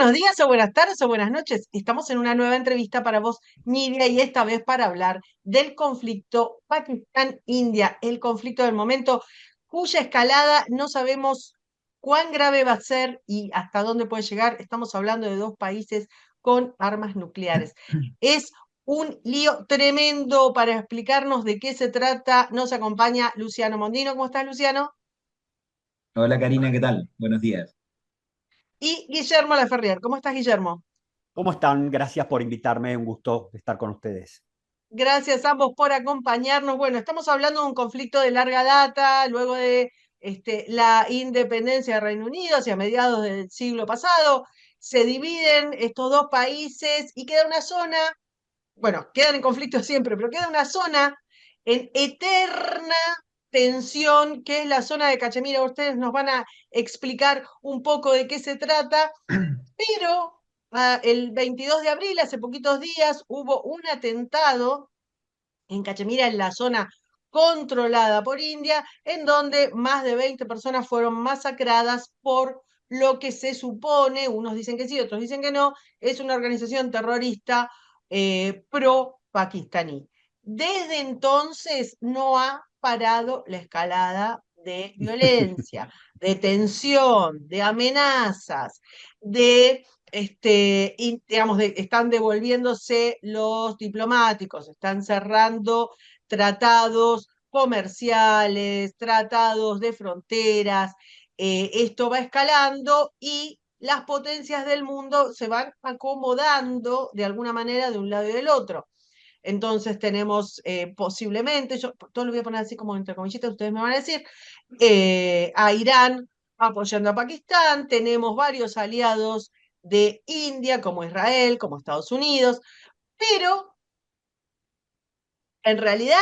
buenos días o buenas tardes o buenas noches. Estamos en una nueva entrevista para vos, Nidia, y esta vez para hablar del conflicto Pakistán-India, el conflicto del momento, cuya escalada no sabemos cuán grave va a ser y hasta dónde puede llegar. Estamos hablando de dos países con armas nucleares. Es un lío tremendo. Para explicarnos de qué se trata, nos acompaña Luciano Mondino. ¿Cómo estás, Luciano? Hola Karina, ¿qué tal? Buenos días. Y Guillermo Laferrier. ¿Cómo estás, Guillermo? ¿Cómo están? Gracias por invitarme, un gusto estar con ustedes. Gracias a ambos por acompañarnos. Bueno, estamos hablando de un conflicto de larga data, luego de la independencia del Reino Unido hacia mediados del siglo pasado. Se dividen estos dos países y queda una zona, bueno, quedan en conflicto siempre, pero queda una zona en eterna tensión, que es la zona de Cachemira. Ustedes nos van a explicar un poco de qué se trata, pero el 22 de abril, hace poquitos días, hubo un atentado en Cachemira, en la zona controlada por India, en donde más de 20 personas fueron masacradas por lo que se supone, unos dicen que sí, otros dicen que no, es una organización terrorista pro-pakistaní. Desde entonces no ha parado la escalada de violencia, de tensión, de amenazas, de digamos, están devolviéndose los diplomáticos, están cerrando tratados comerciales, tratados de fronteras. Esto va escalando y las potencias del mundo se van acomodando de alguna manera de un lado y del otro. Entonces tenemos posiblemente, yo todo lo voy a poner así como entre comillitas, ustedes me van a decir, a Irán apoyando a Pakistán, tenemos varios aliados de India, como Israel, como Estados Unidos, pero en realidad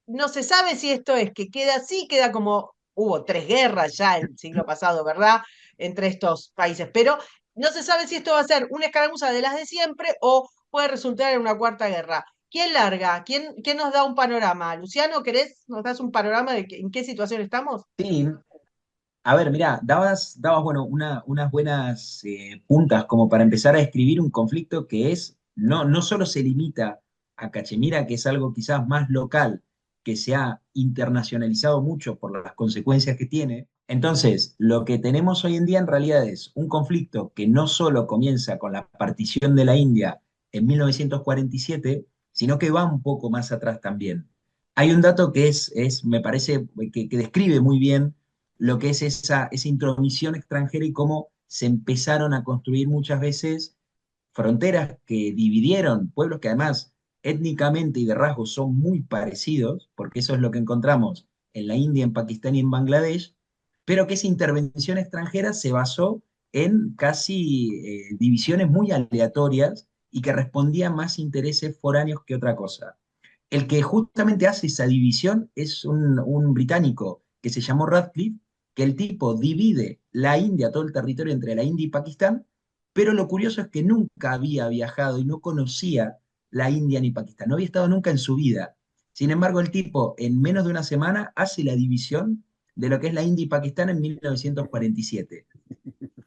no se sabe si esto es que queda así, queda como hubo tres guerras ya el siglo pasado, ¿verdad? Entre estos países, pero no se sabe si esto va a ser una escaramuza de las de siempre o puede resultar en una cuarta guerra. ¿Quién larga? ¿Quién nos da un panorama? Luciano, ¿querés? ¿Nos das un panorama de en qué situación estamos? Sí, a ver, mirá, dabas bueno, unas buenas puntas como para empezar a escribir un conflicto que no solo se limita a Cachemira, que es algo quizás más local, que se ha internacionalizado mucho por las consecuencias que tiene. Entonces, lo que tenemos hoy en día en realidad es un conflicto que no solo comienza con la partición de la India en 1947, sino que va un poco más atrás también. Hay un dato que me parece, que describe muy bien lo que es esa intromisión extranjera y cómo se empezaron a construir muchas veces fronteras que dividieron pueblos que además étnicamente y de rasgos son muy parecidos, porque eso es lo que encontramos en la India, en Pakistán y en Bangladesh, pero que esa intervención extranjera se basó en casi divisiones muy aleatorias y que respondían más intereses foráneos que otra cosa. El que justamente hace esa división es un británico que se llamó Radcliffe, que el tipo divide la India, todo el territorio entre la India y Pakistán, pero lo curioso es que nunca había viajado y no conocía la India ni Pakistán, no había estado nunca en su vida. Sin embargo, el tipo en menos de una semana hace la división de lo que es la India y Pakistán en 1947.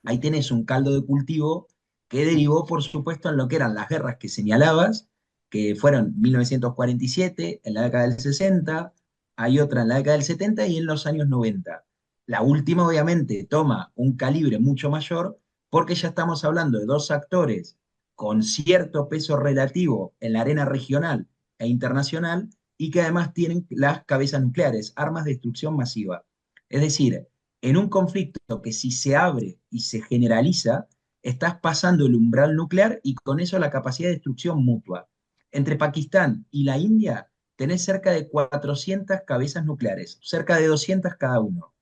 Ahí tenés un caldo de cultivo que derivó, por supuesto, en lo que eran las guerras que señalabas, que fueron 1947, en la década del 60, hay otra en la década del 70 y en los años 90. La última, obviamente, toma un calibre mucho mayor porque ya estamos hablando de dos actores con cierto peso relativo en la arena regional e internacional y que además tienen las cabezas nucleares, armas de destrucción masiva. Es decir, en un conflicto que si se abre y se generaliza, estás pasando el umbral nuclear y con eso la capacidad de destrucción mutua. Entre Pakistán y la India tenés cerca de 400 cabezas nucleares, cerca de 200 cada uno,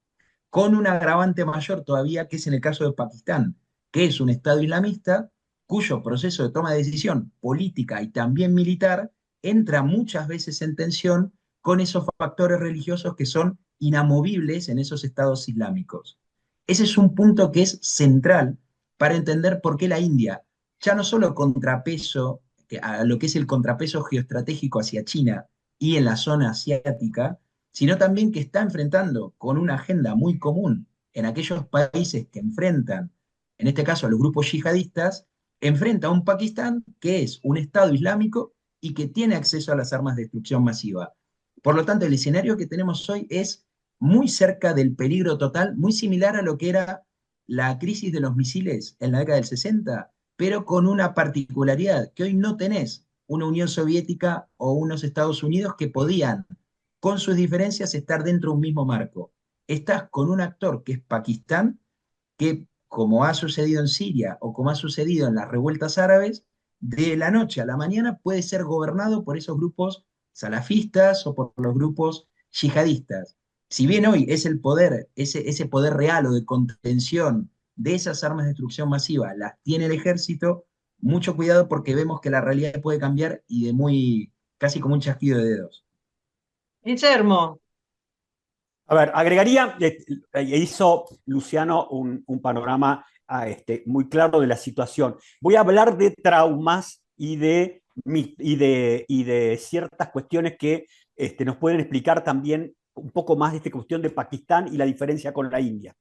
con un agravante mayor todavía que es en el caso de Pakistán, que es un Estado islamista cuyo proceso de toma de decisión política y también militar entra muchas veces en tensión con esos factores religiosos que son inamovibles en esos estados islámicos. Ese es un punto que es central para entender por qué la India, ya no solo contrapeso, a lo que es el contrapeso geoestratégico hacia China y en la zona asiática, sino también que está enfrentando con una agenda muy común en aquellos países que enfrentan en este caso a los grupos yihadistas, enfrenta a un Pakistán que es un Estado islámico y que tiene acceso a las armas de destrucción masiva. Por lo tanto, el escenario que tenemos hoy es muy cerca del peligro total, muy similar a lo que era la crisis de los misiles en la década del 60, pero con una particularidad, que hoy no tenés una Unión Soviética o unos Estados Unidos que podían, con sus diferencias, estar dentro de un mismo marco. Estás con un actor que es Pakistán, que, como ha sucedido en Siria o como ha sucedido en las revueltas árabes, de la noche a la mañana puede ser gobernado por esos grupos salafistas o por los grupos yihadistas. Si bien hoy es el poder, ese poder real o de contención de esas armas de destrucción masiva, las tiene el ejército, mucho cuidado porque vemos que la realidad puede cambiar y de muy, casi como un chasquido de dedos. Guillermo, A ver, agregaría, hizo Luciano un panorama muy claro de la situación. Voy a hablar de traumas y de ciertas cuestiones que nos pueden explicar también un poco más de esta cuestión de Pakistán y la diferencia con la India.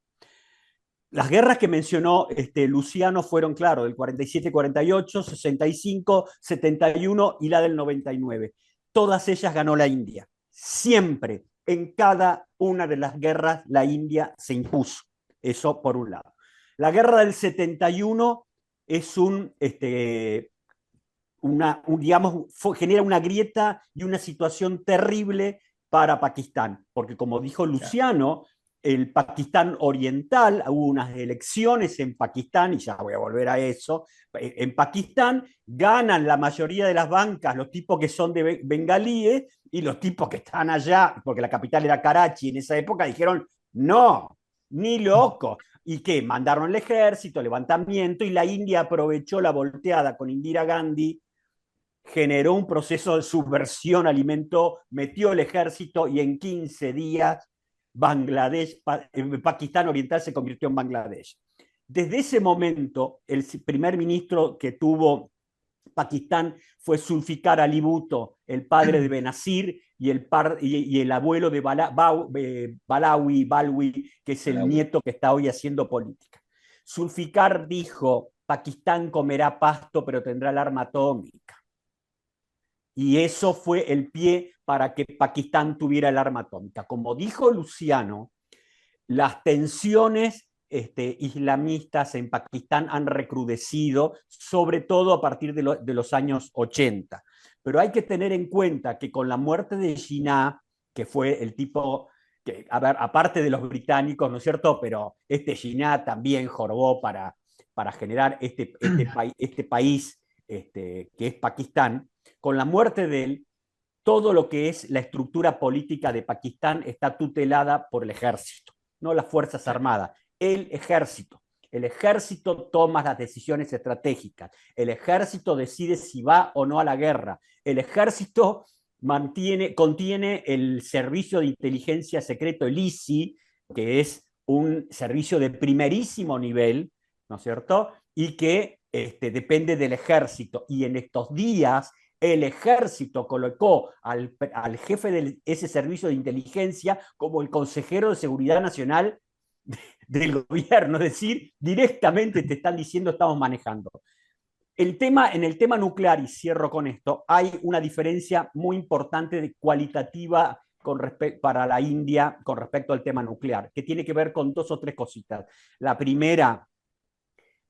Las guerras que mencionó Luciano fueron, claro, del 47-48, 65, 71 y la del 99. Todas ellas ganó la India. Siempre, en cada una de las guerras, la India se impuso. Eso por un lado. La guerra del 71 es digamos, genera una grieta y una situación terrible para Pakistán, porque como dijo Luciano, el Pakistán oriental, hubo unas elecciones en Pakistán, y ya voy a volver a eso, en Pakistán ganan la mayoría de las bancas los tipos que son de bengalíes, y los tipos que están allá, porque la capital era Karachi en esa época, dijeron, no, ni loco. ¿Y qué? Mandaron el ejército, levantamiento, y la India aprovechó la volteada con Indira Gandhi, generó un proceso de subversión, alimentó, metió el ejército y en 15 días Pakistán Oriental se convirtió en Bangladesh. Desde ese momento, el primer ministro que tuvo Pakistán fue Zulfikar Ali Bhutto, el padre de Benazir y el abuelo de Balwi, que es el nieto que está hoy haciendo política. Zulfikar dijo, Pakistán comerá pasto pero tendrá el arma atómica. Y eso fue el pie para que Pakistán tuviera el arma atómica. Como dijo Luciano, las tensiones islamistas en Pakistán han recrudecido, sobre todo a partir de los años 80. Pero hay que tener en cuenta que con la muerte de Jinnah, que fue el tipo, que, a ver, aparte de los británicos, ¿no es cierto? Pero Jinnah también jorobó para generar este país que es Pakistán. Con la muerte de él, todo lo que es la estructura política de Pakistán está tutelada por el ejército, no las Fuerzas Armadas, el ejército. El ejército toma las decisiones estratégicas. El ejército decide si va o no a la guerra. El ejército contiene el servicio de inteligencia secreto, el ISI, que es un servicio de primerísimo nivel, ¿no es cierto? Y que depende del ejército. Y en estos días el ejército colocó al jefe de ese servicio de inteligencia como el consejero de seguridad nacional del gobierno, es decir, directamente te están diciendo estamos manejando. En el tema nuclear, y cierro con esto, hay una diferencia muy importante cualitativa para la India con respecto al tema nuclear, que tiene que ver con dos o tres cositas. La primera,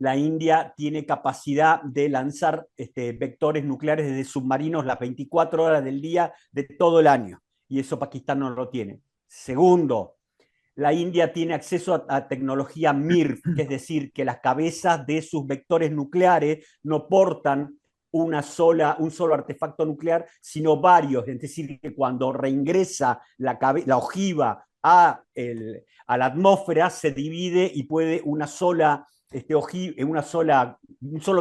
la India tiene capacidad de lanzar vectores nucleares desde submarinos las 24 horas del día de todo el año, y eso Pakistán no lo tiene. Segundo, la India tiene acceso a tecnología MIRV, que es decir, que las cabezas de sus vectores nucleares no portan un solo artefacto nuclear, sino varios. Es decir, que cuando reingresa la ojiva a la atmósfera, se divide y puede un solo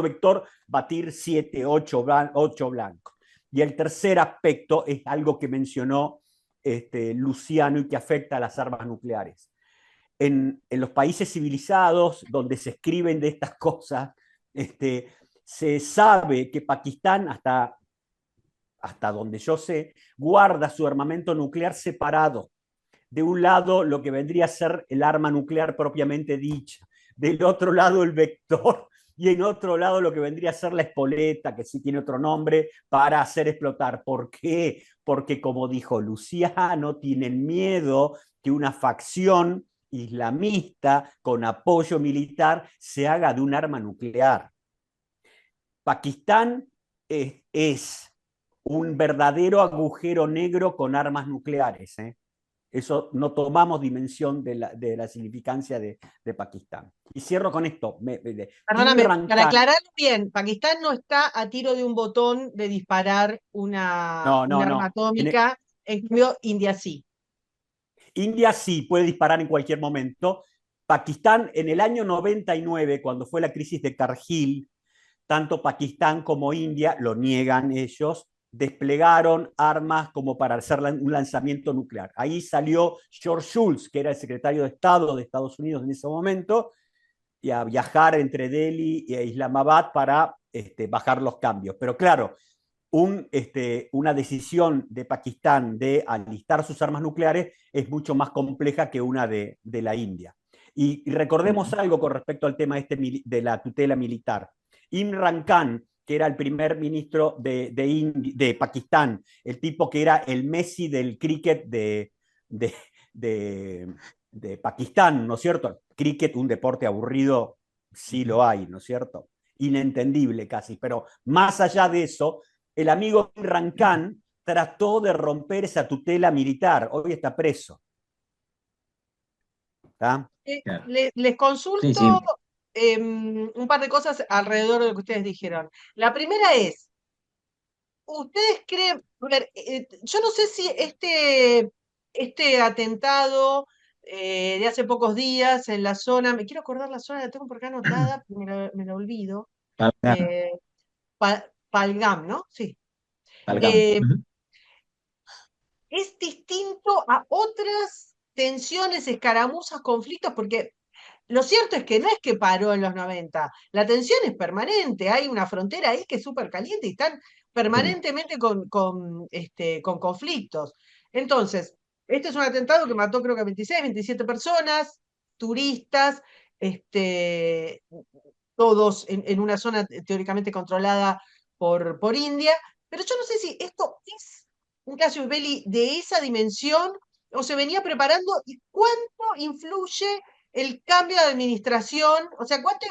vector batir 7, 8 blancos. Y el tercer aspecto es algo que mencionó Luciano y que afecta a las armas nucleares. En los países civilizados donde se escriben de estas cosas, se sabe que Pakistán, hasta donde yo sé, guarda su armamento nuclear separado. De un lado, lo que vendría a ser el arma nuclear propiamente dicha. del otro lado el vector y en otro lado lo que vendría a ser la espoleta, que sí tiene otro nombre, para hacer explotar. ¿Por qué? Porque como dijo Luciano, tienen miedo que una facción islamista con apoyo militar se haga de un arma nuclear. Pakistán es un verdadero agujero negro con armas nucleares. Eso no tomamos dimensión de la significancia de Pakistán. Y cierro con esto. Perdóname, Imran para Khan, aclarar bien, Pakistán no está a tiro de un botón de disparar no, un no, arma no. atómica, en cambio India sí. India sí puede disparar en cualquier momento. Pakistán en el año 99, cuando fue la crisis de Kargil, tanto Pakistán como India, lo niegan ellos, desplegaron armas como para hacer un lanzamiento nuclear. Ahí salió George Shultz, que era el secretario de Estado de Estados Unidos en ese momento, y a viajar entre Delhi e Islamabad para bajar los cambios. Pero claro, una decisión de Pakistán de alistar sus armas nucleares es mucho más compleja que una de la India. Y recordemos algo con respecto al tema de la tutela militar. Imran Khan, que era el primer ministro de Pakistán, el tipo que era el Messi del cricket de, de Pakistán, ¿no es cierto? Cricket, un deporte aburrido, sí lo hay, ¿no es cierto? Inentendible casi, pero más allá de eso, el amigo Imran Khan trató de romper esa tutela militar, hoy está preso. ¿Tá? Claro. Les Sí, consulto sí. un par de cosas alrededor de lo que ustedes dijeron. La primera es, ¿ustedes creen, a ver, yo no sé si este atentado de hace pocos días en la zona, me quiero acordar la zona, la tengo por acá anotada, me la olvido, Palgam, eh, Palgam, ¿no? Sí. Palgam. Eh, es distinto a otras tensiones, escaramuzas, conflictos, porque lo cierto es que no es que paró en los 90, la tensión es permanente, hay una frontera ahí que es súper caliente y están Sí. permanentemente con conflictos. Entonces, este es un atentado que mató creo que a 26, 27 personas, turistas, este, todos en una zona teóricamente controlada por India, pero yo no sé si esto es un caso belli de esa dimensión o se venía preparando y cuánto influye el cambio de administración, o sea, cuánto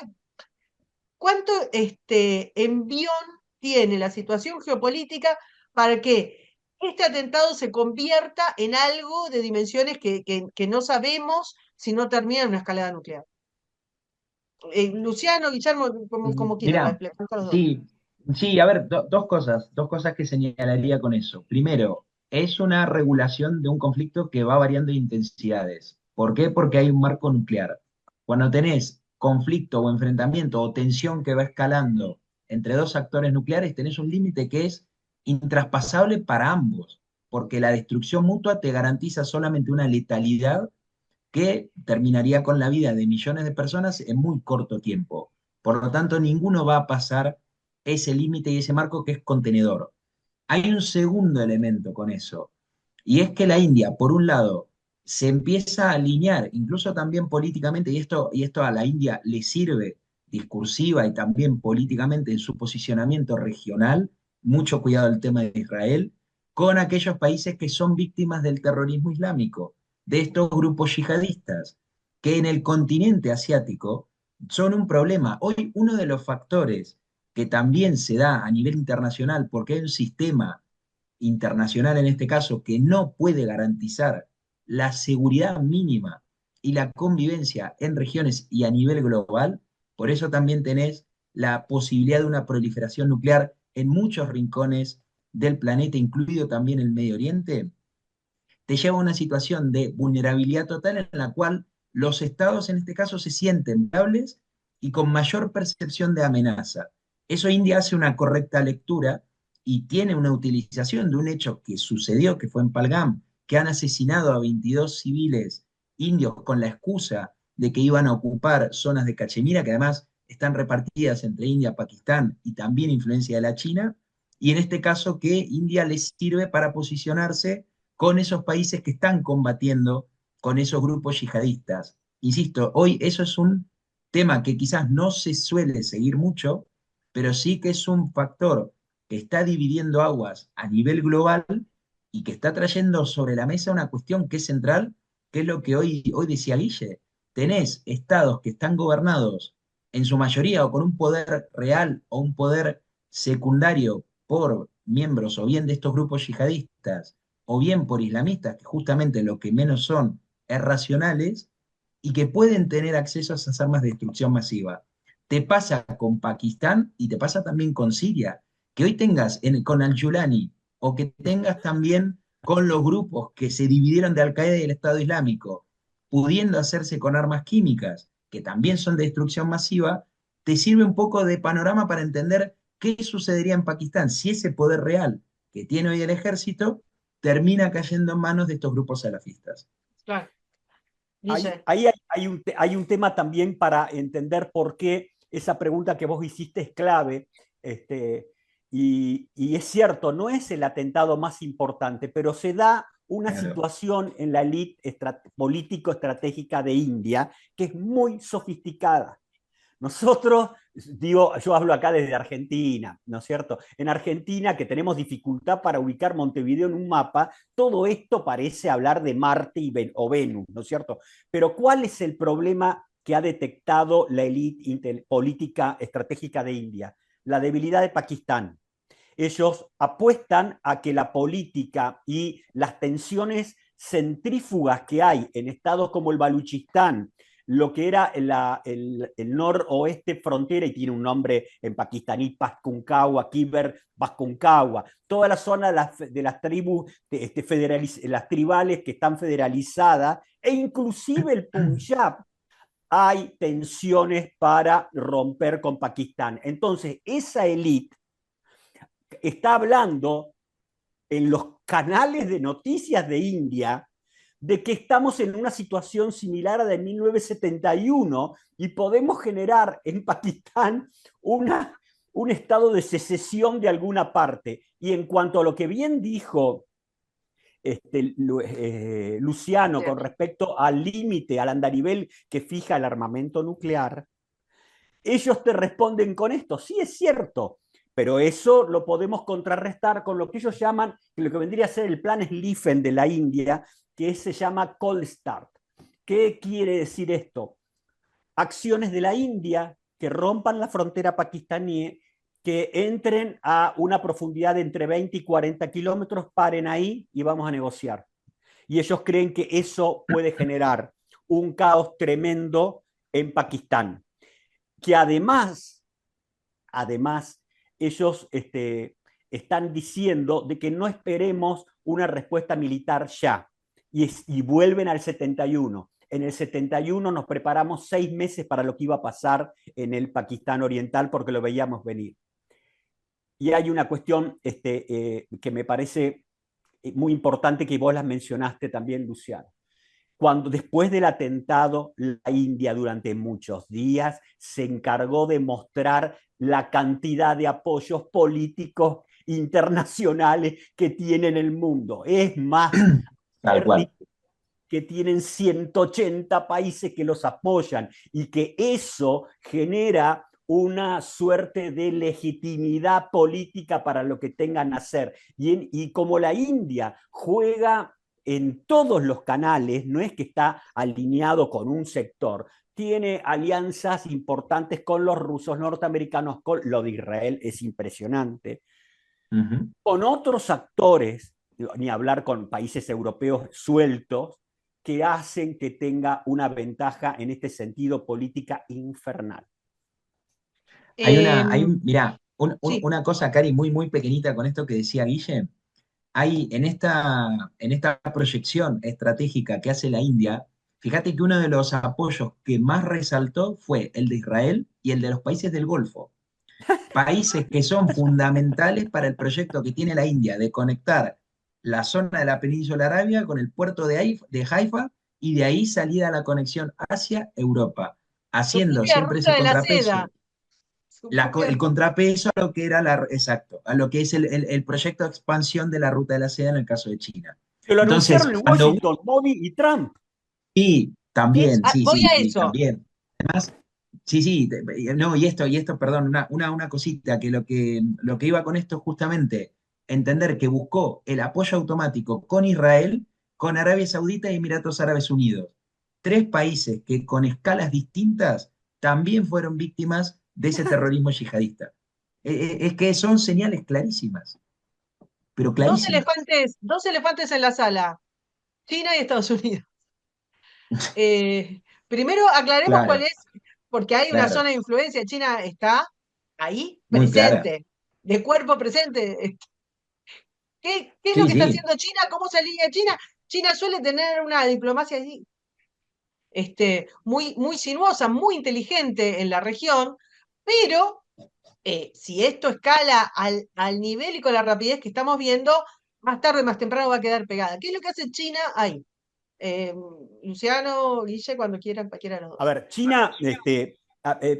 envión tiene la situación geopolítica para que este atentado se convierta en algo de dimensiones que no sabemos si no termina en una escalada nuclear. Luciano, Guillermo, como quieran, Mira, les pregunto a los dos. sí, sí, a ver, dos cosas que señalaría con eso. Primero, es una regulación de un conflicto que va variando de intensidades. ¿Por qué? Porque hay un marco nuclear. Cuando tenés conflicto o enfrentamiento o tensión que va escalando entre dos actores nucleares, tenés un límite que es intraspasable para ambos, porque la destrucción mutua te garantiza solamente una letalidad que terminaría con la vida de millones de personas en muy corto tiempo. Por lo tanto, ninguno va a pasar ese límite y ese marco que es contenedor. Hay un segundo elemento con eso, y es que la India, por un lado, se empieza a alinear, incluso también políticamente, y esto a la India le sirve discursiva y también políticamente en su posicionamiento regional, mucho cuidado el tema de Israel, con aquellos países que son víctimas del terrorismo islámico, de estos grupos yihadistas, que en el continente asiático son un problema. Hoy uno de los factores que también se da a nivel internacional, porque hay un sistema internacional en este caso que no puede garantizar la seguridad mínima y la convivencia en regiones y a nivel global, por eso también tenés la posibilidad de una proliferación nuclear en muchos rincones del planeta, incluido también el Medio Oriente, te lleva a una situación de vulnerabilidad total en la cual los estados en este caso se sienten vulnerables y con mayor percepción de amenaza. Eso India hace una correcta lectura y tiene una utilización de un hecho que sucedió, que fue en Palgam, que han asesinado a 22 civiles indios con la excusa de que iban a ocupar zonas de Cachemira, que además están repartidas entre India, Pakistán y también influencia de la China, y en este caso que India les sirve para posicionarse con esos países que están combatiendo con esos grupos yihadistas. Insisto, hoy eso es un tema que quizás no se suele seguir mucho, pero sí que es un factor que está dividiendo aguas a nivel global y que está trayendo sobre la mesa una cuestión que es central, que es lo que hoy decía Guille. Tenés estados que están gobernados en su mayoría o con un poder real o un poder secundario por miembros o bien de estos grupos yihadistas o bien por islamistas, que justamente lo que menos son es racionales y que pueden tener acceso a esas armas de destrucción masiva. Te pasa con Pakistán y te pasa también con Siria, que hoy tengas con Al-Julani o que tengas también con los grupos que se dividieron de Al-Qaeda y el Estado Islámico, pudiendo hacerse con armas químicas, que también son de destrucción masiva, te sirve un poco de panorama para entender qué sucedería en Pakistán si ese poder real que tiene hoy el ejército termina cayendo en manos de estos grupos salafistas. Claro. Hay un tema también para entender por qué esa pregunta que vos hiciste es clave. Y es cierto, no es el atentado más importante, pero se da una Claro. situación en la élite político-estratégica de India que es muy sofisticada. Nosotros, digo, yo hablo acá desde Argentina, ¿no es cierto? En Argentina, que tenemos dificultad para ubicar Montevideo en un mapa, todo esto parece hablar de Marte o Venus, ¿no es cierto? Pero ¿cuál es el problema que ha detectado la élite política estratégica de India? La debilidad de Pakistán. Ellos apuestan a que la política y las tensiones centrífugas que hay en estados como el Baluchistán, lo que era el noroeste frontera, y tiene un nombre en pakistaní, Pakhtunkhwa, Khyber Pakhtunkhwa, toda la zona de las tribus, las tribales que están federalizadas, e inclusive el Punjab, hay tensiones para romper con Pakistán. Entonces, esa élite está hablando en los canales de noticias de India de que estamos en una situación similar a la de 1971 y podemos generar en Pakistán un estado de secesión de alguna parte. Y en cuanto a lo que bien dijo Luciano con respecto al límite, al andarivel que fija el armamento nuclear, ellos te responden con esto. Sí, es cierto, pero eso lo podemos contrarrestar con lo que ellos llaman, lo que vendría a ser el plan Schlieffen de la India, que se llama Cold Start. ¿Qué quiere decir esto? Acciones de la India que rompan la frontera pakistaní, que entren a una profundidad de entre 20 y 40 kilómetros, paren ahí y vamos a negociar. Y ellos creen que eso puede generar un caos tremendo en Pakistán, que además ellos están diciendo de que no esperemos una respuesta militar ya, y vuelven al 71. En el 71 nos preparamos 6 meses para lo que iba a pasar en el Pakistán oriental porque lo veíamos venir. Y hay una cuestión que me parece muy importante que vos las mencionaste también, Luciano. Cuando después del atentado, la India durante muchos días se encargó de mostrar la cantidad de apoyos políticos internacionales que tiene en el mundo. Es más, Tal cual. que tienen 180 países que los apoyan y que eso genera una suerte de legitimidad política para lo que tengan a hacer. Y como la India juega en todos los canales, no es que está alineado con un sector, tiene alianzas importantes con los rusos, norteamericanos, con lo de Israel es impresionante, con otros actores, ni hablar con países europeos sueltos, que hacen que tenga una ventaja en este sentido política infernal. Mirá, Sí, una cosa, Cari, muy, muy pequeñita con esto que decía Guille. Hay en esta proyección estratégica que hace la India, fíjate que uno de los apoyos que más resaltó fue el de Israel y el de los países del Golfo. Países que son fundamentales para el proyecto que tiene la India de conectar la zona de la península arábiga con el puerto de Haifa y de ahí salir a la conexión Asia-Europa, su haciendo propia siempre ruta ese de la seda. contrapeso. El contrapeso a lo que era exacto, a lo que es el proyecto de expansión de la ruta de la seda en el caso de China. Que lo Entonces, anunciaron en cuando Washington, Modi y Trump. sí, también, sí, Voy sí, a sí, eso. también. Además, Sí, sí, no, y esto, perdón, una cosita, que lo que iba con esto es justamente entender que buscó el apoyo automático con Israel, con Arabia Saudita y Emiratos Árabes Unidos. Tres países que con escalas distintas también fueron víctimas de ese terrorismo yihadista. Es que son señales clarísimas, pero clarísimas. Dos elefantes en la sala, China y Estados Unidos. Primero aclaremos cuál Claro, es, porque hay una claro, zona de influencia. China está ahí, muy clara. presente, de cuerpo presente. ¿Qué es lo Sí, que está sí, haciendo China? ¿Cómo se alinea China? China suele tener una diplomacia así, muy sinuosa, muy inteligente en la región, pero si esto escala al nivel y con la rapidez que estamos viendo, más tarde o más temprano va a quedar pegada. ¿Qué es lo que hace China ahí? Eh, Luciano, Guille, cuando quieran, cualquiera de los A dos. ver, China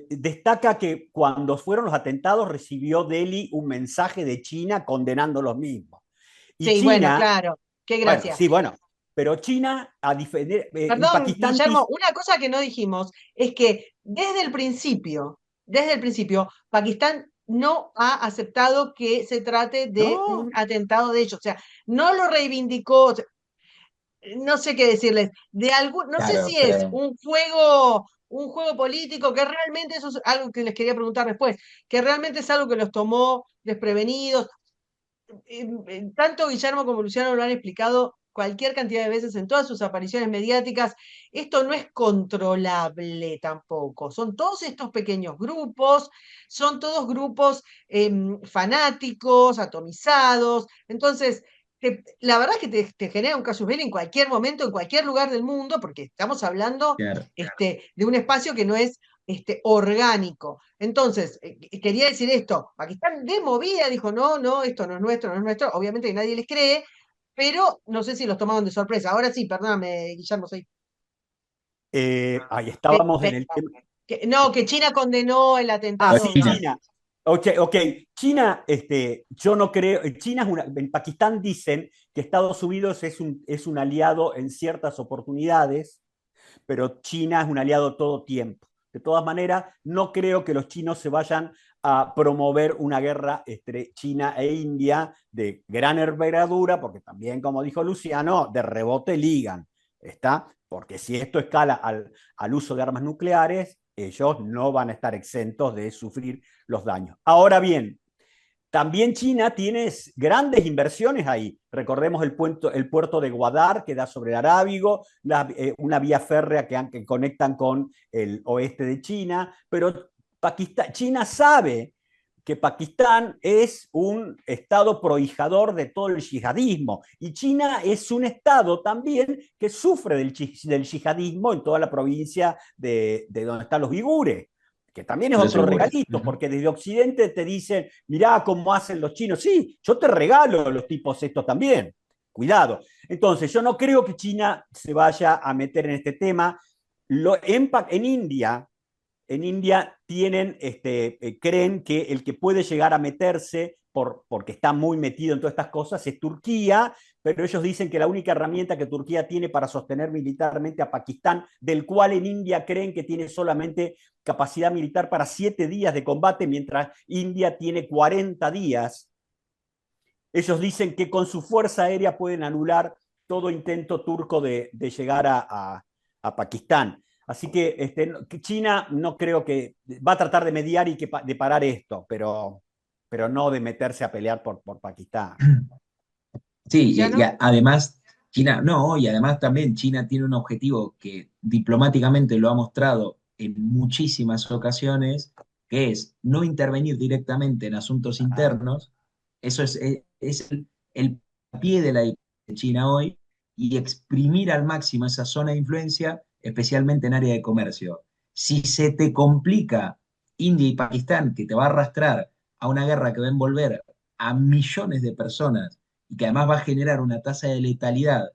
destaca que cuando fueron los atentados recibió Delhi un mensaje de China condenando los mismos. Y Sí, bueno, China, claro, qué bueno, gracia. sí, bueno, pero China, a diferencia, en Perdón, Pakistán Guillermo, dice, una cosa que no dijimos es que desde el principio, Pakistán no ha aceptado que se trate de un no, atentado de ellos. O sea, no lo reivindicó, o sea, no sé qué decirles, no sé claro, si es pero un juego político, que realmente eso es algo que les quería preguntar después, que realmente es algo que los tomó desprevenidos. Tanto Guillermo como Luciano lo han explicado cualquier cantidad de veces en todas sus apariciones mediáticas. Esto no es controlable tampoco. Son todos estos pequeños grupos, son todos grupos fanáticos, atomizados. Entonces, la verdad es que te genera un casus belli en cualquier momento, en cualquier lugar del mundo, porque estamos hablando claro. de un espacio que no es orgánico. Entonces, quería decir esto, Pakistán de movida dijo, no, no, esto no es nuestro, no es nuestro, obviamente que nadie les cree, pero no sé si los tomaron de sorpresa. Ahora sí, perdóname, Guillermo, soy... ahí que- estábamos en que- el tema. no, que China condenó el Ah, atentado. sí, China. China. Ok, ok. China, yo no creo, China es en Pakistán dicen que Estados Unidos es un aliado en ciertas oportunidades, pero China es un aliado todo tiempo. De todas maneras, no creo que los chinos se vayan a promover una guerra entre China e India de gran envergadura, porque también, como dijo Luciano, de rebote ligan, ¿está? Porque si esto escala al uso de armas nucleares, ellos no van a estar exentos de sufrir los daños. Ahora bien, también China tiene grandes inversiones ahí. Recordemos el puerto de Guadar, que da sobre el Arábigo, una vía férrea que conectan con el oeste de China, pero China sabe que Pakistán es un estado prohijador de todo el yihadismo y China es un estado también que sufre del yihadismo en toda la provincia de donde están los uigures, que también es Los otro seguros. regalito, Ujú. porque desde Occidente te dicen, mirá cómo hacen los chinos. Sí, yo te regalo los tipos estos también. Cuidado. Entonces, yo no creo que China se vaya a meter en este tema. En India tienen, creen que el que puede llegar a meterse, porque está muy metido en todas estas cosas, es Turquía, pero ellos dicen que la única herramienta que Turquía tiene para sostener militarmente a Pakistán, del cual en India creen que tiene solamente capacidad militar para 7 días de combate, mientras India tiene 40 días, ellos dicen que con su fuerza aérea pueden anular todo intento turco de llegar a Pakistán. Así que China no creo que va a tratar de mediar y de parar esto, pero no de meterse a pelear por Pakistán. Sí, Luciano. además, China, no, y además también China tiene un objetivo que diplomáticamente lo ha mostrado en muchísimas ocasiones, que es no intervenir directamente en asuntos Ah, internos. Eso es el pie de la de China hoy, y exprimir al máximo esa zona de influencia, especialmente en área de comercio. Si se te complica India y Pakistán, que te va a arrastrar a una guerra que va a envolver a millones de personas y que además va a generar una tasa de letalidad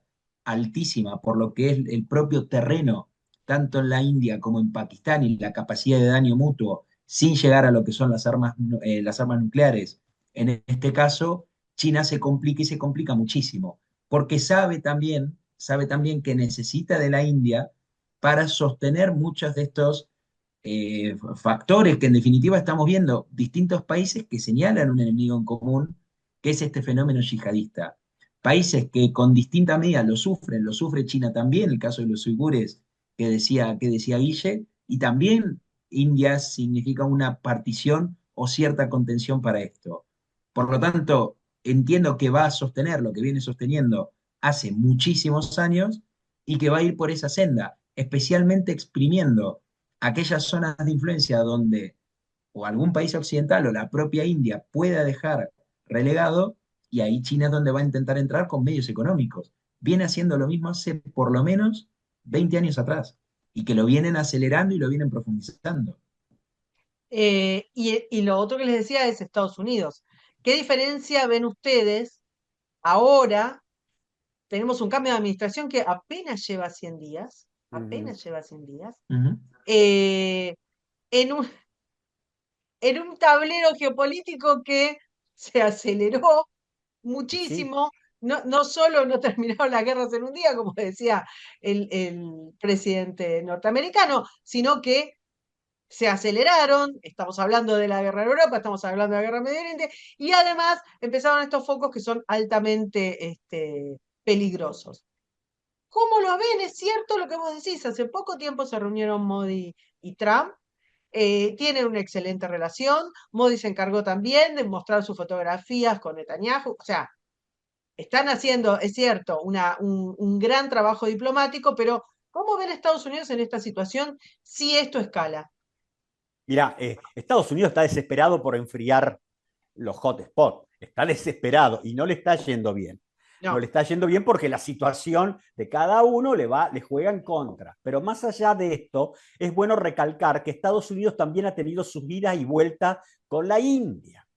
altísima por lo que es el propio terreno, tanto en la India como en Pakistán, y la capacidad de daño mutuo, sin llegar a lo que son las armas nucleares. En este caso, China se complica y se complica muchísimo, porque sabe también que necesita de la India para sostener muchos de estos factores que en definitiva estamos viendo distintos países que señalan un enemigo en común, que es este fenómeno yihadista. Países que con distinta medida lo sufre China también, el caso de los uigures que decía Guille, y también India significa una partición o cierta contención para esto. Por lo tanto, entiendo que va a sostener lo que viene sosteniendo hace muchísimos años y que va a ir por esa senda, especialmente exprimiendo aquellas zonas de influencia donde o algún país occidental o la propia India pueda dejar relegado, y ahí China es donde va a intentar entrar con medios económicos. Viene haciendo lo mismo hace por lo menos 20 años atrás, y que lo vienen acelerando y lo vienen profundizando. Y lo otro que les decía es Estados Unidos. ¿Qué diferencia ven ustedes ahora? Tenemos un cambio de administración que Ujú. apenas lleva 100 días, Ujú. eh, en un, en un tablero geopolítico que se aceleró Y sí, muchísimo. No, no solo no terminaron las guerras en un día, como decía el presidente norteamericano, sino que se aceleraron. Estamos hablando de la guerra en Europa, estamos hablando de la guerra en Medio Oriente, y además empezaron estos focos que son altamente peligrosos. ¿Cómo lo ven? Es cierto lo que vos decís. Hace poco tiempo se reunieron Modi y Trump. Tienen una excelente relación. Modi se encargó también de mostrar sus fotografías con Netanyahu. O sea, están haciendo, es cierto, un gran trabajo diplomático, pero ¿cómo ven a Estados Unidos en esta situación si esto escala? mira, Estados Unidos está desesperado por enfriar los hotspots, está desesperado y no le está yendo bien. No le No. está yendo bien porque la situación de cada uno le juega en contra. Pero más allá de esto, es bueno recalcar que Estados Unidos también ha tenido sus idas y vueltas con la India.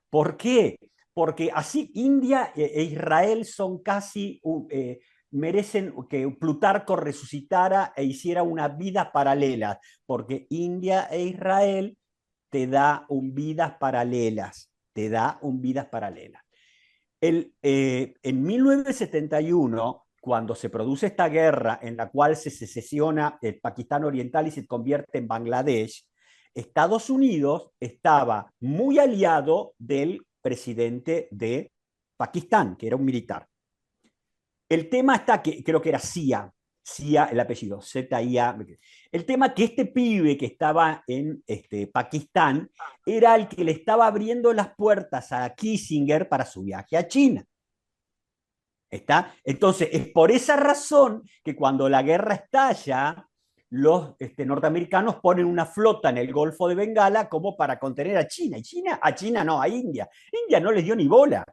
¿Por qué? Porque así India e Israel son casi, merecen que Plutarco resucitara e hiciera una vida paralela, porque India e Israel te da un vidas paralelas, te da un vidas paralelas. En 1971, cuando se produce esta guerra en la cual se secesiona el Pakistán Oriental y se convierte en Bangladesh, Estados Unidos estaba muy aliado del presidente de Pakistán, que era un militar. El tema está que, creo que era CIA el apellido, Z-I-A. El tema que este pibe que estaba en Pakistán era el que le estaba abriendo las puertas a Kissinger para su viaje a China. ¿Está? Entonces, es por esa razón que cuando la guerra estalla, los norteamericanos ponen una flota en el Golfo de Bengala como para contener a China. Y China no, a India. India no les dio ni bola,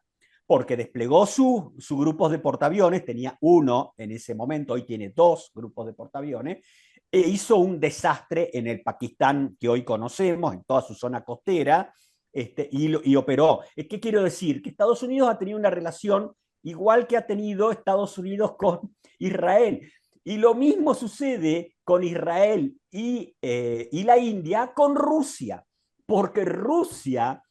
porque desplegó sus grupos de portaaviones, tenía uno en ese momento, hoy tiene dos grupos de portaaviones, e hizo un desastre en el Pakistán que hoy conocemos, en toda su zona costera, y operó. ¿Qué quiero decir? Que Estados Unidos ha tenido una relación igual que ha tenido Estados Unidos con Israel. Y lo mismo sucede con Israel y la India con Rusia, porque Rusia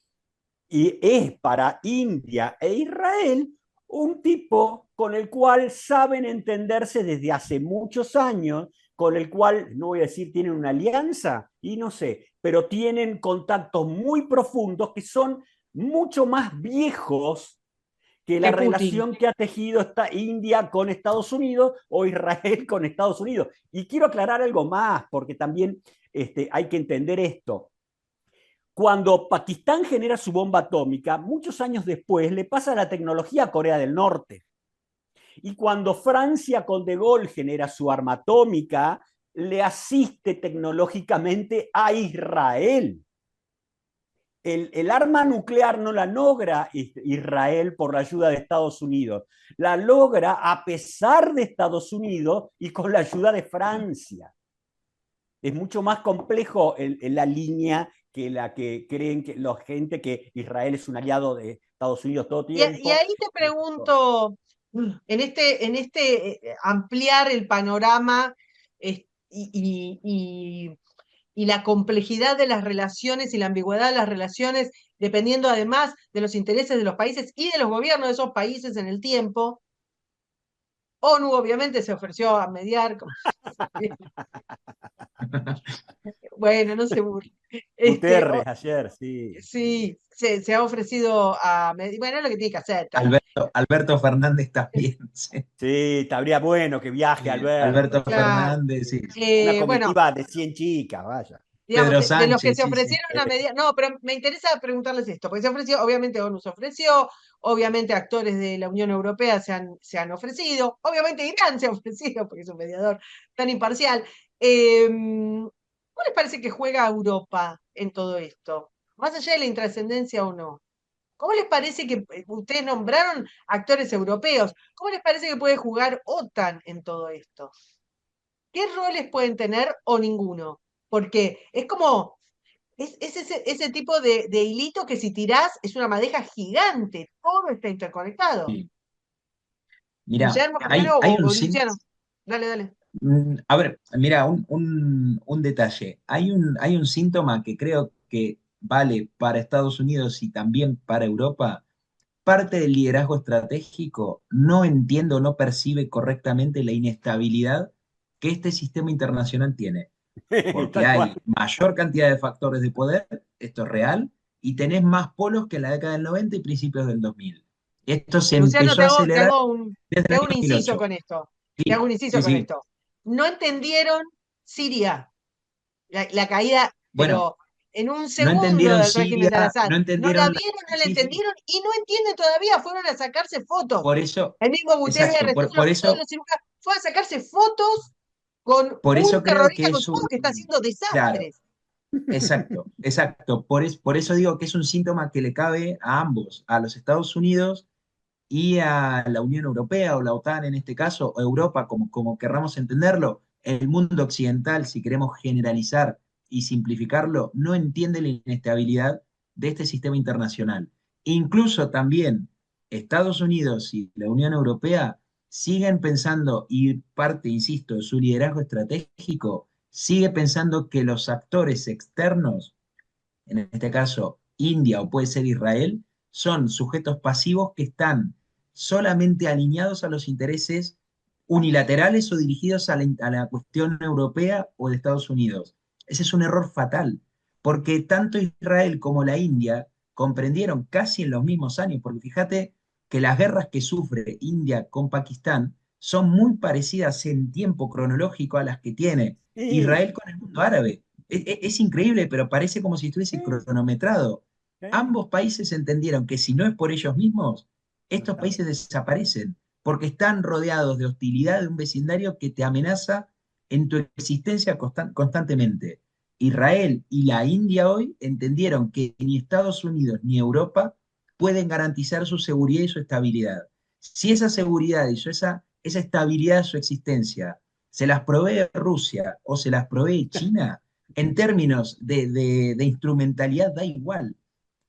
es para India e Israel un tipo con el cual saben entenderse desde hace muchos años, con el cual, no voy a decir tienen una alianza, y no sé, pero tienen contactos muy profundos que son mucho más viejos que la Que Putin. relación que ha tejido esta India con Estados Unidos o Israel con Estados Unidos. Y quiero aclarar algo más, porque también hay que entender esto. Cuando Pakistán genera su bomba atómica, muchos años después le pasa la tecnología a Corea del Norte. Y cuando Francia con De Gaulle genera su arma atómica, le asiste tecnológicamente a Israel. El arma nuclear no la logra Israel por la ayuda de Estados Unidos, la logra a pesar de Estados Unidos y con la ayuda de Francia. Es mucho más complejo la línea que la que creen que la gente que Israel es un aliado de Estados Unidos todo Y tiempo. ahí te pregunto, ampliar el panorama y la complejidad de las relaciones y la ambigüedad de las relaciones, dependiendo además de los intereses de los países y de los gobiernos de esos países en el tiempo. ONU obviamente se ofreció a mediar. Bueno, no se burle. Guterres ayer, sí. Sí, se ha ofrecido a... Bueno, es lo que tiene que hacer también. Alberto Fernández también. Sí. Sí, estaría bueno que viaje Alberto Alberto. Claro. Fernández, sí. Una Bueno, comitiva de 100 chicas, vaya. digamos, Pedro de los que Sánchez, se sí, sí. ofrecieron a media... No, pero me interesa preguntarles esto, porque se ofreció, obviamente ONU se ofreció, obviamente actores de la Unión Europea se han ofrecido, obviamente Irán se ha ofrecido, porque es un mediador tan imparcial. ¿Cómo les parece que juega Europa en todo esto? Más allá de la intrascendencia o no. ¿Cómo les parece que ustedes nombraron actores europeos? ¿Cómo les parece que puede jugar OTAN en todo esto? ¿Qué roles pueden tener o ninguno? Porque es como, es ese tipo de hilito que si tirás es una madeja gigante, todo está interconectado. Sí. Mira, Guillermo, Mariano hay o un Luciano. Dale, dale. A ver, mira, un detalle. Hay un síntoma que creo que vale para Estados Unidos y también para Europa. Parte del liderazgo estratégico no entiende o no percibe correctamente la inestabilidad que este sistema internacional tiene, porque Tal cual. hay mayor cantidad de factores de poder, esto es real, y tenés más polos que en la década del 90 y principios del 2000. Esto se Luciano, empezó a acelerar desde te el hago año un inciso 2008. con esto. Te hago Sí, un inciso sí, con sí. esto. No entendieron Siria, la caída, Bueno, pero en un no segundo entendieron del régimen Siria, de Al-Assad. no No la entendieron la... vieron, no la Sí, sí, entendieron y no entienden todavía. Fueron a sacarse fotos. por eso, El mismo exacto, Guterres, por todos eso, los cirujanos, fueron a sacarse fotos con por un eso creo que terrorista es consumado que está un... haciendo Claro, desastres. exacto, exacto. Por eso digo que es un síntoma que le cabe a ambos, a los Estados Unidos y a la Unión Europea o la OTAN en este caso, o Europa, como querramos entenderlo. El mundo occidental, si queremos generalizar y simplificarlo, no entiende la inestabilidad de este sistema internacional. Incluso también Estados Unidos y la Unión Europea siguen pensando, y parte, insisto, de su liderazgo estratégico, sigue pensando que los actores externos, en este caso India o puede ser Israel, son sujetos pasivos que están solamente alineados a los intereses unilaterales o dirigidos a la cuestión europea o de Estados Unidos. Ese es un error fatal, porque tanto Israel como la India comprendieron casi en los mismos años, porque fíjate que las guerras que sufre India con Pakistán son muy parecidas en tiempo cronológico a las que tiene Sí, Israel con el mundo árabe. Es increíble, pero parece como si estuviese sí, cronometrado. sí. Ambos países entendieron que si no es por ellos mismos, No estos está. países desaparecen, porque están rodeados de hostilidad de un vecindario que te amenaza en tu existencia constantemente. Israel y la India hoy entendieron que ni Estados Unidos ni Europa pueden garantizar su seguridad y su estabilidad. Si esa seguridad y esa estabilidad de su existencia se las provee Rusia o se las provee China, en términos de instrumentalidad da igual,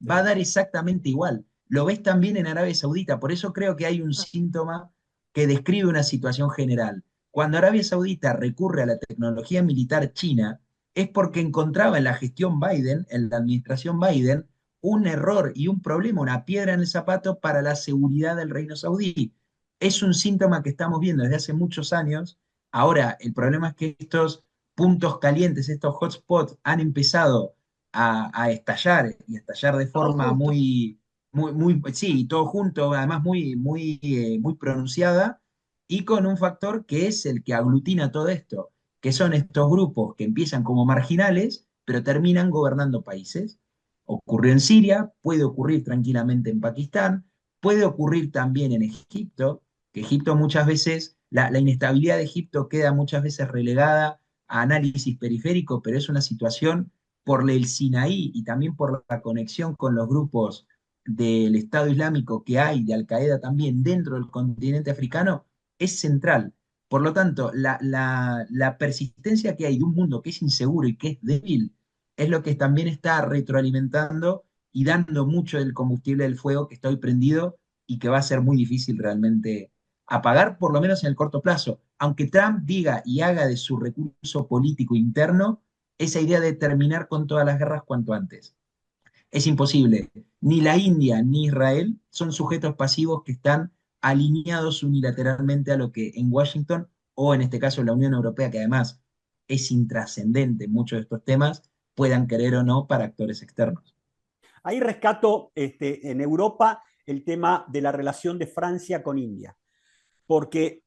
va a Sí. dar exactamente igual. Lo ves también en Arabia Saudita, por eso creo que hay un síntoma que describe una situación general. Cuando Arabia Saudita recurre a la tecnología militar china, es porque encontraba en la gestión Biden, en la administración Biden, un error y un problema, una piedra en el zapato para la seguridad del reino saudí. Es un síntoma que estamos viendo desde hace muchos años. Ahora, el problema es que estos puntos calientes, estos hotspots, han empezado a estallar y a estallar de Todos forma juntos. sí, todo junto, además muy pronunciada, y con un factor que es el que aglutina todo esto, que son estos grupos que empiezan como marginales, pero terminan gobernando países. Ocurrió en Siria, puede ocurrir tranquilamente en Pakistán, puede ocurrir también en Egipto, que Egipto muchas veces, la inestabilidad de Egipto queda muchas veces relegada a análisis periférico, pero es una situación por el Sinaí y también por la conexión con los grupos del Estado Islámico que hay, de Al Qaeda también dentro del continente africano, es central. Por lo tanto, la persistencia que hay de un mundo que es inseguro y que es débil es lo que también está retroalimentando y dando mucho del combustible del fuego que está hoy prendido y que va a ser muy difícil realmente apagar, por lo menos en el corto plazo. Aunque Trump diga y haga de su recurso político interno esa idea de terminar con todas las guerras cuanto antes. Es imposible. Ni la India ni Israel son sujetos pasivos que están alineados unilateralmente a lo que en Washington o en este caso la Unión Europea, que además es intrascendente en muchos de estos temas, puedan querer o no para actores externos. Ahí rescato en Europa el tema de la relación de Francia con India, porque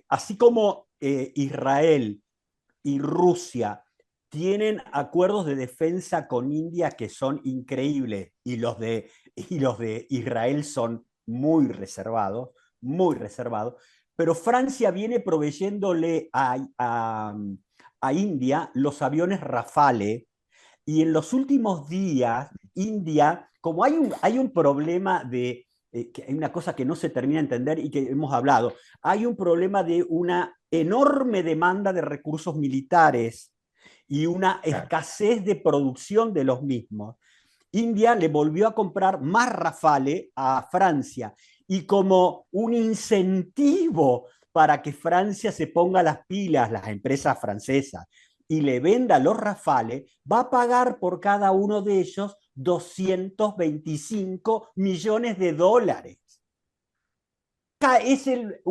así como Israel y Rusia tienen acuerdos de defensa con India que son increíbles y los de Israel son muy reservados, pero Francia viene proveyéndole a India los aviones Rafale y en los últimos días India, como hay un problema que hay una cosa que no se termina de entender y que hemos hablado, hay un problema de una enorme demanda de recursos militares y una escasez de producción de los mismos. India le volvió a comprar más Rafale a Francia y como un incentivo para que Francia se ponga las pilas, las empresas francesas, y le venda los Rafale, va a pagar por cada uno de ellos 225 millones de dólares. Es el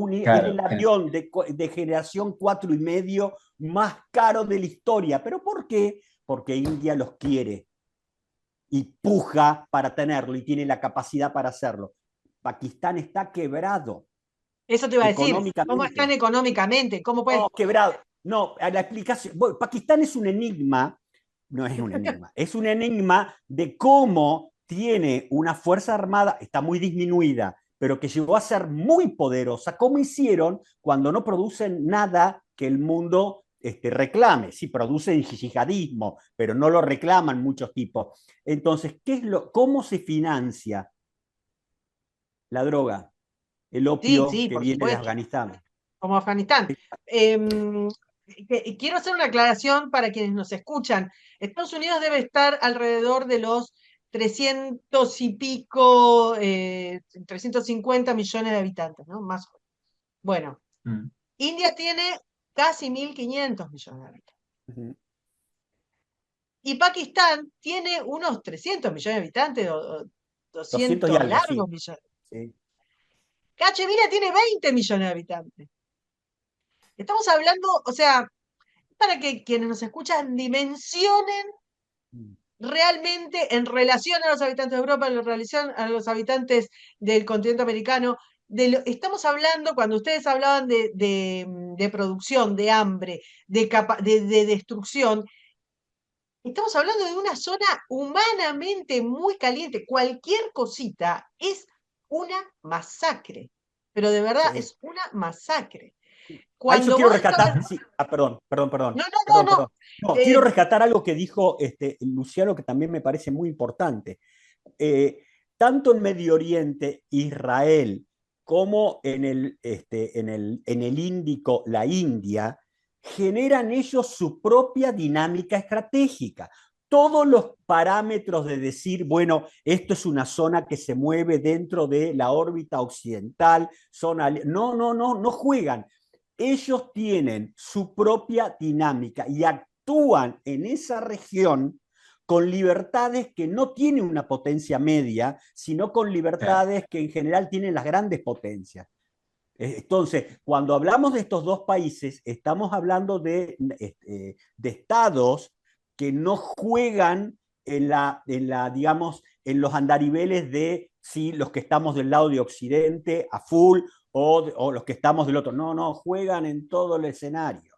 avión de generación 4,5 más caro de la historia. ¿Pero por qué? Porque India los quiere y puja para tenerlo y tiene la capacidad para hacerlo. Pakistán está quebrado. Eso te iba a decir, ¿cómo están económicamente? ¿Cómo puede... No, quebrado. No, a la explicación. Bueno, Pakistán es un enigma, no es un enigma, es un enigma de cómo tiene una fuerza armada, está muy disminuida, pero que llegó a ser muy poderosa. ¿Cómo hicieron cuando no producen nada que el mundo reclame? Sí, producen yihadismo, pero no lo reclaman muchos tipos. Entonces, ¿cómo se financia la droga? El opio Sí, que por viene de supuesto, Afganistán. como Afganistán. Quiero hacer una aclaración para quienes nos escuchan. Estados Unidos debe estar alrededor de los 300 y pico, 350 millones de habitantes, ¿no? Más o menos. Bueno, India tiene casi 1.500 millones de habitantes. Y Pakistán tiene unos 300 millones de habitantes, o 200 y 200 algo, sí. largos millones. Sí. Cachemira tiene 20 millones de habitantes. Estamos hablando, o sea, para que quienes nos escuchan dimensionen realmente en relación a los habitantes de Europa, en relación a los habitantes del continente americano. Estamos hablando, cuando ustedes hablaban de producción, de hambre, de destrucción, estamos hablando de una zona humanamente muy caliente. Cualquier cosita es una masacre, pero de verdad Sí. es una masacre. Ahí yo Cuando quiero vos rescatar, estás... sí, perdón. No. No, quiero rescatar algo que dijo Luciano, que también me parece muy importante. Tanto en Medio Oriente, Israel, como en el Índico, la India, generan ellos su propia dinámica estratégica. Todos los parámetros de decir, bueno, esto es una zona que se mueve dentro de la órbita occidental, no juegan. Ellos tienen su propia dinámica y actúan en esa región con libertades que no tienen una potencia media, sino con libertades que en general tienen las grandes potencias. Entonces, cuando hablamos de estos dos países, estamos hablando de estados que no juegan digamos, en los andariveles de si los que estamos del lado de Occidente a full o los que estamos del otro. No, juegan en todo el escenario.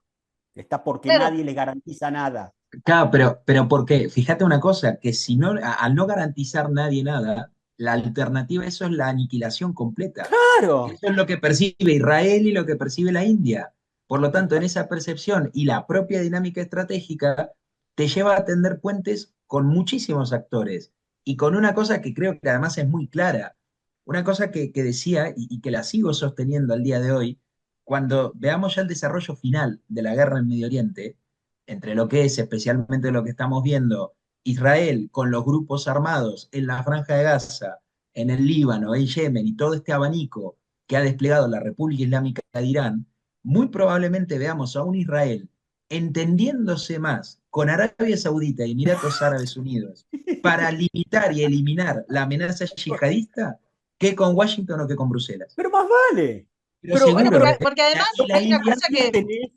Está porque Claro, nadie les garantiza nada. Claro, pero ¿por qué? Fíjate una cosa, que si no, al no garantizar nadie nada, la alternativa a eso es la aniquilación completa. Claro. Eso es lo que percibe Israel y lo que percibe la India. Por lo tanto, en esa percepción y la propia dinámica estratégica, te lleva a tender puentes con muchísimos actores y con una cosa que creo que además es muy clara. Una cosa que decía y que la sigo sosteniendo al día de hoy, cuando veamos ya el desarrollo final de la guerra en Medio Oriente, entre lo que es especialmente lo que estamos viendo, Israel con los grupos armados en la Franja de Gaza, en el Líbano, en Yemen y todo este abanico que ha desplegado la República Islámica de Irán, muy probablemente veamos a un Israel entendiéndose más con Arabia Saudita y Emiratos Árabes Unidos para limitar y eliminar la amenaza yihadista que con Washington o que con Bruselas. Pero más vale. Pero Pero bueno, seguro, porque además y la hay una India cosa que...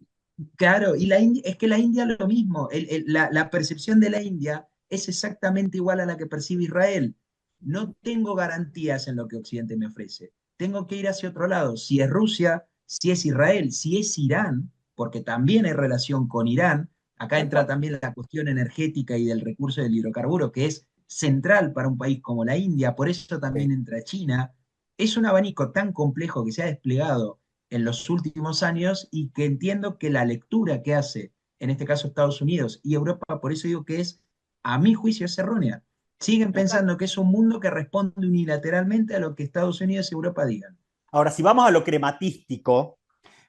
Claro, y la India, es que la India lo mismo, la percepción de la India es exactamente igual a la que percibe Israel. No tengo garantías en lo que Occidente me ofrece. Tengo que ir hacia otro lado. Si es Rusia, si es Israel, si es Irán, porque también hay relación con Irán, acá Tal entra cual. también la cuestión energética y del recurso del hidrocarburo, que es central para un país como la India, por eso también Sí. entra China. Es un abanico tan complejo que se ha desplegado en los últimos años y que entiendo que la lectura que hace, en este caso Estados Unidos y Europa, por eso digo que es, a mi juicio, es errónea. Siguen pensando que es un mundo que responde unilateralmente a lo que Estados Unidos y Europa digan. Ahora, si vamos a lo crematístico,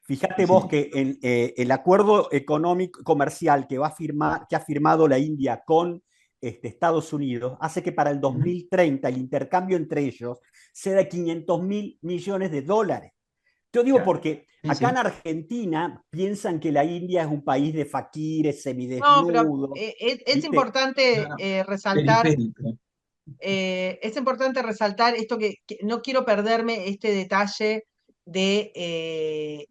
fíjate vos Sí. que en, el acuerdo económico comercial que, que ha firmado la India con Estados Unidos hace que para el Ujú. 2030 el intercambio entre ellos sea de 500.000 millones de dólares. Yo digo Claro. porque Sí, acá en sí. Argentina piensan que la India es un país de faquires, No, pero semidesnudos, es ¿viste? No, importante no, resaltar, periférico. esto que no quiero perderme este detalle de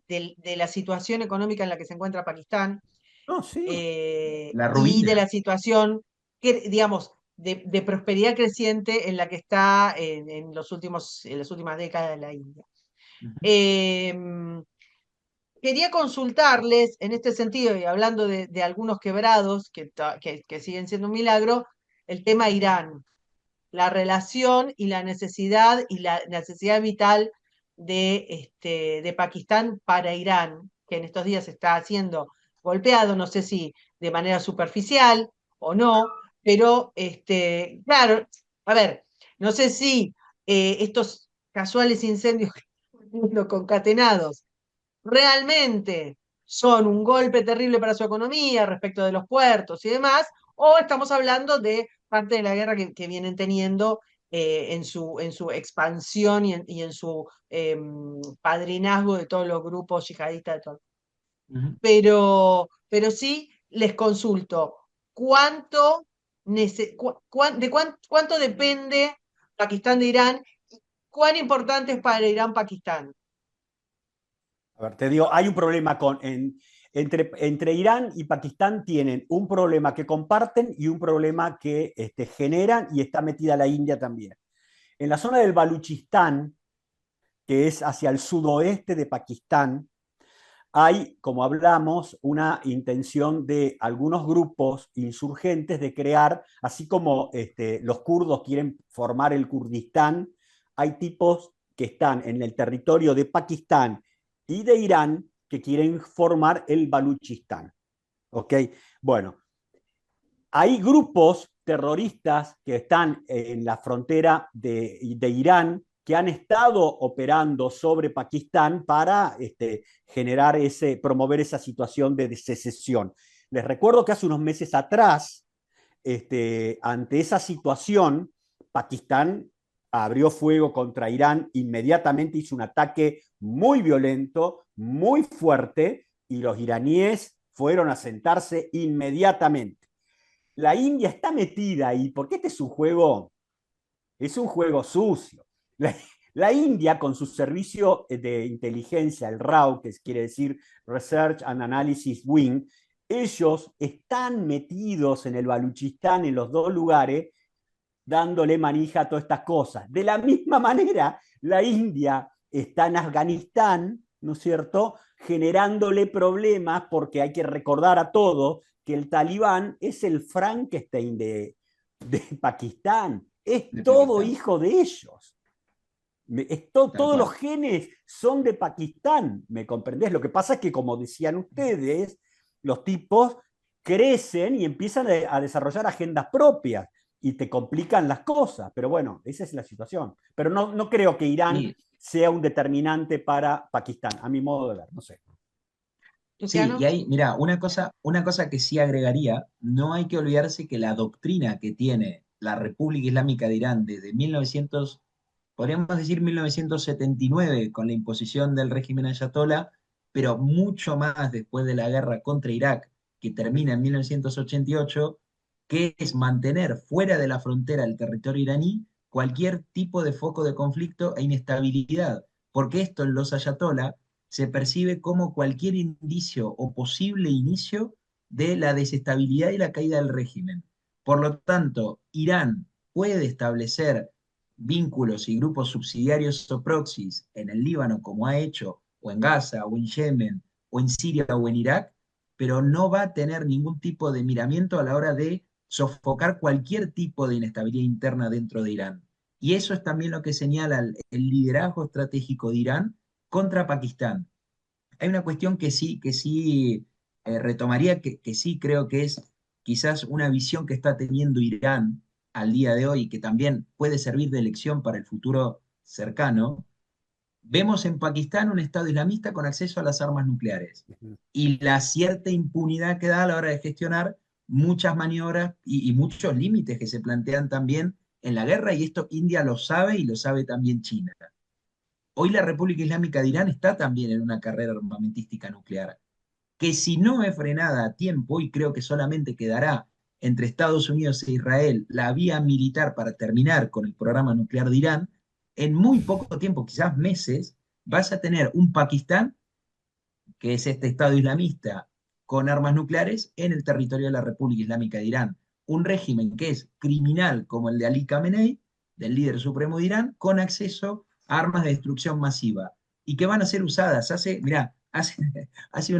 la situación económica en la que se encuentra Pakistán No, sí. La y de ruina. la situación, que, digamos, de prosperidad creciente en la que está en las últimas décadas de la India. Ujú. Em, Quería consultarles en este sentido, y hablando de algunos quebrados que siguen siendo un milagro, el tema Irán, la relación y la necesidad vital de Pakistán para Irán, que en estos días está siendo golpeado, no sé si de manera superficial o no, pero claro, a ver, no sé si estos casuales incendios que estamos viendo concatenados realmente son un golpe terrible para su economía respecto de los puertos y demás, o estamos hablando de parte de la guerra que vienen teniendo en su expansión y en su padrinazgo de todos los grupos yihadistas de todo. Ujú. Pero sí les consulto, ¿cuánto, cuánto depende Pakistán de Irán? ¿Cuán importante es para Irán Pakistán? A ver, te digo, hay un problema entre Irán y Pakistán tienen un problema que comparten y un problema que generan y está metida la India también. En la zona del Baluchistán, que es hacia el sudoeste de Pakistán, hay, como hablamos, una intención de algunos grupos insurgentes de crear, así como los kurdos quieren formar el Kurdistán, hay tipos que están en el territorio de Pakistán y de Irán que quieren formar el Baluchistán. ¿Ok? Bueno, hay grupos terroristas que están en la frontera de Irán que han estado operando sobre Pakistán para generar promover esa situación de secesión. Les recuerdo que hace unos meses atrás, ante esa situación, Pakistán abrió fuego contra Irán, inmediatamente hizo un ataque muy violento, muy fuerte, y los iraníes fueron a sentarse inmediatamente. La India está metida ahí porque este es un juego sucio. La, la India, con su servicio de inteligencia, el RAW, que quiere decir Research and Analysis Wing, ellos están metidos en el Baluchistán, en los dos lugares, dándole manija a todas estas cosas. De la misma manera, la India está en Afganistán, ¿no es cierto?, generándole problemas porque hay que recordar a todos que el talibán es el Frankenstein de Pakistán, es De todo Pakistán. hijo de ellos. Tal Todos los cual. genes son de Pakistán, ¿me comprendés? Lo que pasa es que, como decían ustedes, los tipos crecen y empiezan a desarrollar agendas propias y te complican las cosas. Pero bueno, esa es la situación. Pero no creo que Irán Sí, sea un determinante para Pakistán, a mi modo de ver, no sé. sí, y Luciano. ahí, mira, una cosa que sí agregaría, no hay que olvidarse que la doctrina que tiene la República Islámica de Irán desde 1900, podríamos decir 1979, con la imposición del régimen ayatolá, pero mucho más después de la guerra contra Irak, que termina en 1988, que es mantener fuera de la frontera del territorio iraní cualquier tipo de foco de conflicto e inestabilidad, porque esto en los ayatolá se percibe como cualquier indicio o posible inicio de la desestabilidad y la caída del régimen. Por lo tanto, Irán puede establecer vínculos y grupos subsidiarios o proxies en el Líbano, como ha hecho, o en Gaza, o en Yemen, o en Siria, o en Irak, pero no va a tener ningún tipo de miramiento a la hora de sofocar cualquier tipo de inestabilidad interna dentro de Irán. Y eso es también lo que señala el liderazgo estratégico de Irán contra Pakistán. Hay una cuestión que sí retomaría, que sí creo que es quizás una visión que está teniendo Irán al día de hoy, que también puede servir de lección para el futuro cercano. Vemos en Pakistán un Estado islamista con acceso a las armas nucleares y la cierta impunidad que da a la hora de gestionar muchas maniobras y muchos límites que se plantean también en la guerra, y esto India lo sabe y lo sabe también China. Hoy la República Islámica de Irán está también en una carrera armamentística nuclear, que si no es frenada a tiempo, y creo que solamente quedará entre Estados Unidos e Israel la vía militar para terminar con el programa nuclear de Irán, en muy poco tiempo, quizás meses, vas a tener un Pakistán, que es este Estado islamista con armas nucleares, en el territorio de la República Islámica de Irán. Un régimen que es criminal como el de Ali Khamenei, del líder supremo de Irán, con acceso a armas de destrucción masiva y que van a ser usadas. Mirá, hace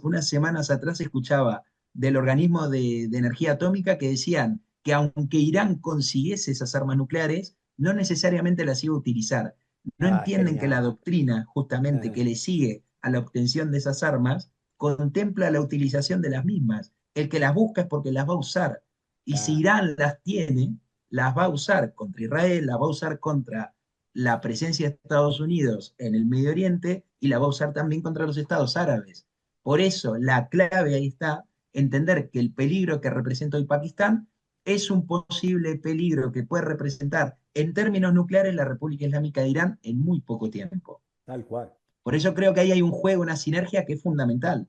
unas semanas atrás escuchaba del organismo de energía atómica que decían que aunque Irán consiguiese esas armas nucleares, no necesariamente las iba a utilizar. No Ah, entienden que la genial. doctrina justamente Eh, que le sigue a la obtención de esas armas contempla la utilización de las mismas. El que las busca es porque las va a usar. Y si claro, Irán las tiene, las va a usar contra Israel, las va a usar contra la presencia de Estados Unidos en el Medio Oriente y la va a usar también contra los Estados árabes. Por eso la clave ahí está, entender que el peligro que representa hoy Pakistán es un posible peligro que puede representar en términos nucleares la República Islámica de Irán en muy poco tiempo. tal cual. Por eso creo que ahí hay un juego, una sinergia que es fundamental.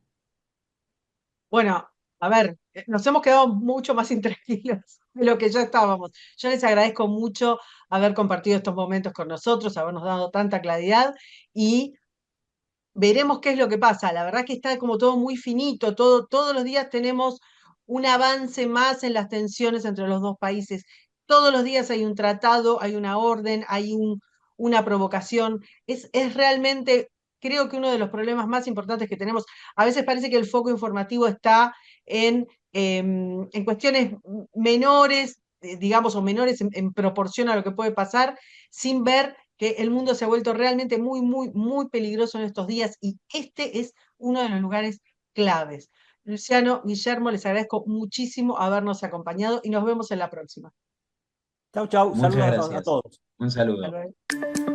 Bueno, a ver, nos hemos quedado mucho más intranquilos de lo que ya estábamos. Yo les agradezco mucho haber compartido estos momentos con nosotros, habernos dado tanta claridad y veremos qué es lo que pasa. La verdad que está como todo muy finito, todos los días tenemos un avance más en las tensiones entre los dos países. Todos los días hay un tratado, hay una orden, una provocación. Es realmente, creo que uno de los problemas más importantes que tenemos. A veces parece que el foco informativo está en cuestiones menores, digamos, o menores en proporción a lo que puede pasar, sin ver que el mundo se ha vuelto realmente muy, muy, muy peligroso en estos días y este es uno de los lugares claves. Luciano, Guillermo, les agradezco muchísimo habernos acompañado y nos vemos en la próxima. Chau, chau. Muchas Saludos a gracias. todos. Un Hasta saludo. luego.